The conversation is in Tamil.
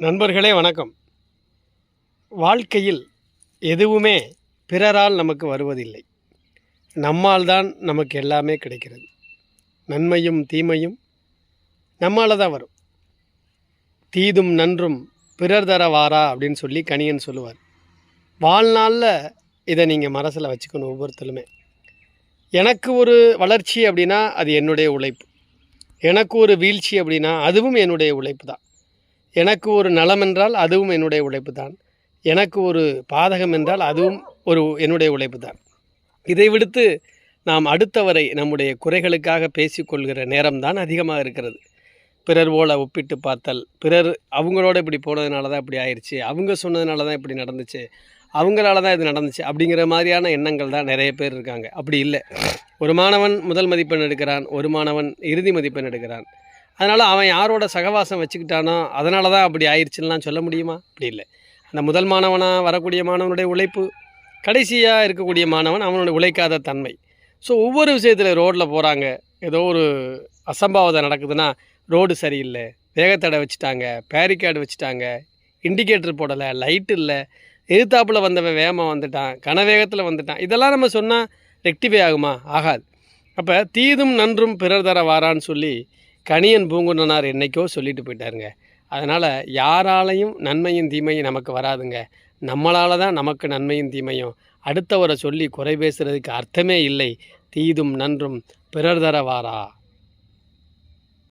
நண்பர்களே வணக்கம். வாழ்க்கையில் எதுவுமே பிறரால் நமக்கு வருவதில்லை. நம்மால் தான் நமக்கு எல்லாமே கிடைக்கிறது. நன்மையும் தீமையும் நம்மால் தான் வரும். தீதும் நன்றும் பிறர் தர வாரா அப்படின்னு சொல்லி கணியன் சொல்லுவார். வாழ்நாளில் இதை நீங்கள் மனசில் வச்சுக்கணும். ஒவ்வொருத்தருமே எனக்கு ஒரு வளர்ச்சி அப்படின்னா அது என்னுடைய உழைப்பு. எனக்கு ஒரு வீழ்ச்சி அப்படின்னா அதுவும் என்னுடைய உழைப்பு தான். எனக்கு ஒரு நலம் என்றால் அதுவும் என்னுடைய உழைப்பு தான். எனக்கு ஒரு பாதகம் என்றால் அதுவும் என்னுடைய உழைப்பு தான். இதை விடுத்து நாம் அடுத்தவரை நம்முடைய குறைகளுக்காக பேசிக்கொள்கிற நேரம்தான் அதிகமாக இருக்கிறது. பிறர் போல ஒப்பிட்டு பார்த்தல், பிறர் அவங்களோட இப்படி போனதுனால தான் இப்படி ஆயிடுச்சு, அவங்க சொன்னதுனால தான் இப்படி நடந்துச்சு, அவங்களால தான் இது நடந்துச்சு அப்படிங்கிற மாதிரியான எண்ணங்கள் தான் நிறைய பேர் இருக்காங்க. அப்படி இல்லை. ஒரு மாணவன் முதல் மதிப்பெண் எடுக்கிறான், ஒரு மாணவன் இறுதி மதிப்பெண் எடுக்கிறான். அதனால் அவன் யாரோட சகவாசம் வச்சுக்கிட்டானோ அதனால தான் அப்படி ஆயிடுச்சுலாம் சொல்ல முடியுமா? அப்படி இல்லை. அந்த முதல் மாணவனாக வரக்கூடிய மாணவனுடைய உழைப்பு, கடைசியாக இருக்கக்கூடிய மாணவன் அவனுடைய உழைக்காத தன்மை. ஸோ ஒவ்வொரு விஷயத்தில் ரோட்டில் போகிறாங்க, ஏதோ ஒரு அசம்பாவிதம் நடக்குதுன்னா ரோடு சரியில்லை, வேகத்தடை வச்சுட்டாங்க, பேரிகார்டு வச்சுட்டாங்க, இண்டிகேட்டர் போடலை, லைட்டு இல்லை, எதிர்த்தாப்பில் வந்தவன் வேகமாக வந்துட்டான், கனவேகத்தில் வந்துட்டான், இதெல்லாம் நம்ம சொன்னால் ரெக்டிஃபை ஆகுமா? ஆகாது. அப்போ தீதும் நன்றும் பிறர் தர வாரான்னு சொல்லி கணியன் பூங்குன்றனார் என்னைக்கோ சொல்லிட்டு போயிட்டாருங்க. அதனால் யாராலையும் நன்மையும் தீமையும் நமக்கு வராதுங்க. நம்மளால் தான் நமக்கு நன்மையும் தீமையும். அடுத்தவரை சொல்லி குறை பேசுகிறதுக்கு அர்த்தமே இல்லை. தீதும் நன்றும் பிறர் தர வாரா.